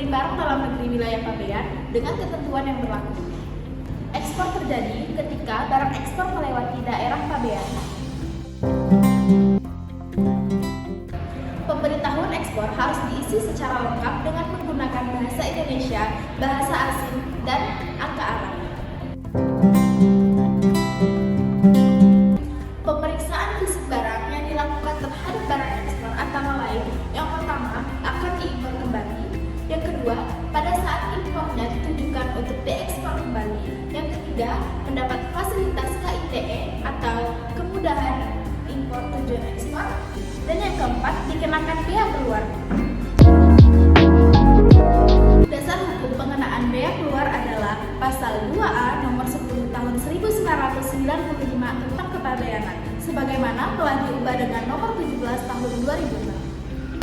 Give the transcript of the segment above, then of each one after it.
mengirim barang dalam negeri wilayah pabean dengan ketentuan yang berlaku. Ekspor terjadi ketika barang ekspor melewati daerah pabean. Pemberitahuan ekspor harus diisi secara lengkap dengan menggunakan bahasa Indonesia, bahasa asing, dan angka Arab. Pemeriksaan fisik barang yang dilakukan terhadap barang ekspor antara lain, yang pertama akan diimpor kembali, yang kedua pada saat impornya ditujukan untuk diekspor kembali, yang ketiga mendapat fasilitas KITE atau kemudahan impor tujuan ekspor, dan yang keempat dikenakan bea keluar. Dasar hukum pengenaan bea keluar adalah Pasal 2A Nomor 10 Tahun 1995 tentang Kepabeanan, sebagaimana telah diubah dengan Nomor 17 Tahun 2006.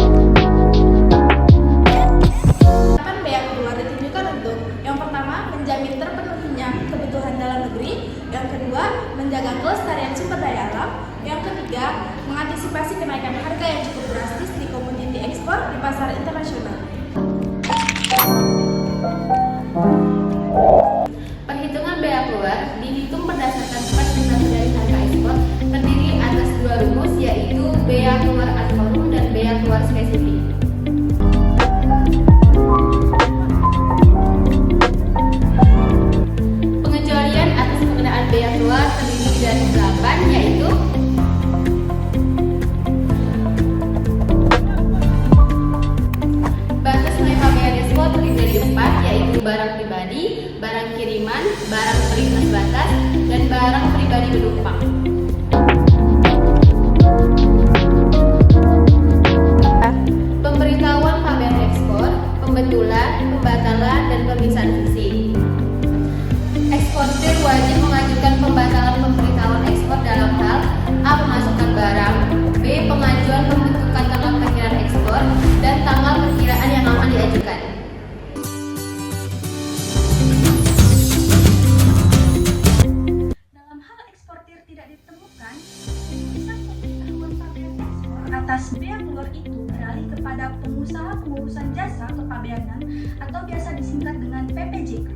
Penerapan bea keluar ditunjukkan untuk yang pertama menjamin terpenuhinya kebutuhan dalam negeri, yang kedua menjaga kelestarian sumber daya alam, yang ketiga mengantisipasi kenaikan harga yang cukup drastis di komoditi ekspor di pasar internasional. Perhitungan bea keluar dihitung berdasarkan persentase dari harga ekspor, terdiri atas dua rumus, yaitu bea keluar ad forum dan bea keluar spesifik. Pengecualian atas pengenaan bea keluar terdiri dari 8, yaitu batas nilai pabean ekspor terdiri dari 4, yaitu barang pribadi, barang kiriman, barang pelintas batas, dan barang pribadi penumpang. Pemberitahuan pabean ekspor, pembetulan, pembatalan, dan pemisahan fisik. Eksportir wajib mengajukan pembatalan pemberitahuan ekspor dalam hal A. Memasukkan barang, B. Pengajuan pembentukan tanggal perkiraan ekspor, dan tanggal perkiraan yang akan diajukan. Dalam hal eksportir tidak ditemukan, keputusan pemberitahuan pabean ekspor atas bea keluar itu beralih kepada pengusaha pengurusan jasa kepabeanan atau biasa disingkat dengan PPJK.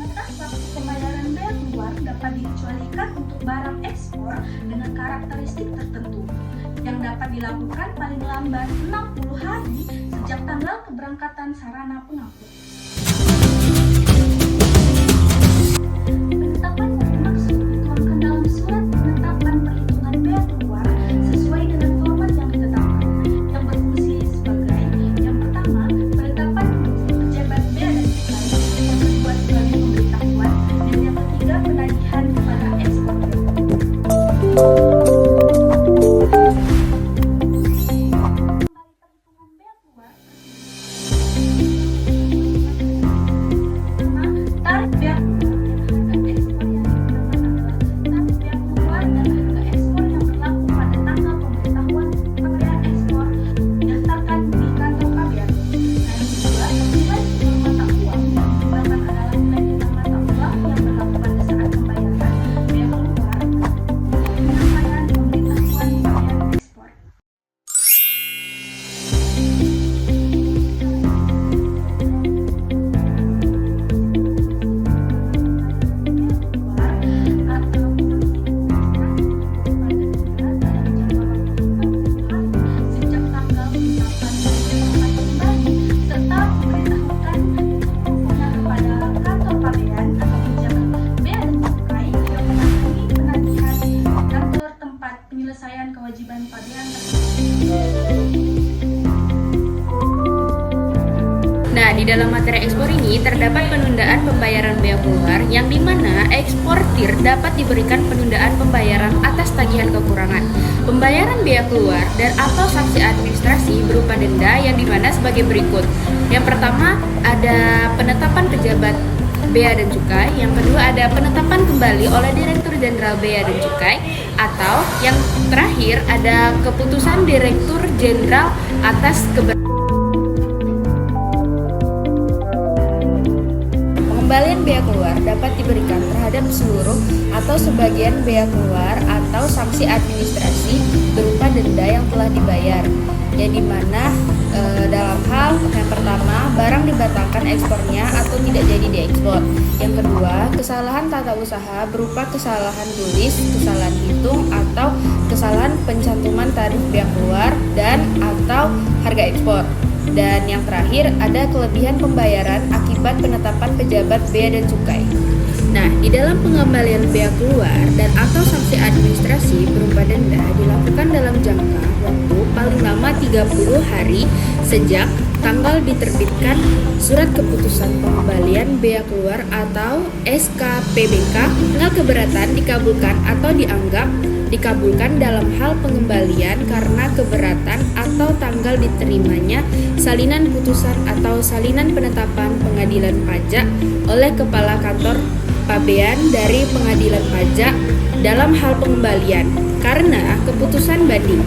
Batas waktu pembayaran bea keluar dapat dikecualikan untuk barang ekspor dengan karakteristik tertentu yang dapat dilakukan paling lambat 60 hari sejak tanggal keberangkatan sarana pengangkut. Penetapan yang dimaksud dituangkan dalam surat penetapan perhitungan bea keluar sesuai dengan format yang ditetapkan, yang berfungsi sebagai yang pertama penetapan pejabat bea dan cukai, yang kedua sebagai pemberitahuan, dan yang ketiga penagihan kepada eksportir. Perhitungan bea keluar tarif bea keluar, harga ekspor yang digunakan adalah tarif bea keluar dan harga ekspor yang berlaku pada tanggal pemberitahuan pabean ekspor didaftarkan di kantor pabean. Dan kedua, nilai tukar mata uang yang digunakan adalah nilai tukar mata uang yang berlaku pada saat pembayaran bea keluar untuk penyampaian pemberitahuan pabean ekspor. Sejak tanggal penetapan dan kembali serta memberitahukan hukumnya kepada kantor pabean atau pejabat bea dan cukai yang menangani penagihan kantor tempat penyelesaian kewajiban pabean Nah, di dalam materi ekspor ini terdapat penundaan pembayaran bea keluar yang dimana eksportir dapat diberikan penundaan pembayaran atas tagihan kekurangan, pembayaran bea keluar, dan atau sanksi administrasi berupa denda yang dimana sebagai berikut. Yang pertama ada penetapan pejabat Bea dan Cukai, yang kedua ada penetapan kembali oleh Direktur Jenderal Bea dan Cukai, atau yang terakhir ada keputusan Direktur Jenderal atas pengembalian bea keluar dapat diberikan terhadap seluruh atau sebagian bea keluar atau sanksi administrasi berupa denda yang telah dibayar. Yang dimana dalam hal yang pertama, barang dibatalkan ekspornya atau tidak jadi diekspor. Yang kedua, kesalahan tata usaha berupa kesalahan tulis, kesalahan hitung, atau kesalahan pencantuman tarif bea keluar dan atau harga ekspor. Dan yang terakhir, ada kelebihan pembayaran akibat penetapan pejabat bea dan cukai. Nah, di dalam pengembalian bea keluar dan atau sanksi administrasi berupa denda dilakukan dalam jangka waktu paling lama 30 hari sejak tanggal diterbitkan surat keputusan pengembalian bea keluar atau SKPBK. Tanggal keberatan dikabulkan atau dianggap dikabulkan dalam hal pengembalian karena keberatan atau tanggal diterimanya salinan putusan atau salinan penetapan pengadilan pajak oleh kepala kantor pabean dari pengadilan pajak dalam hal pengembalian karena keputusan banding.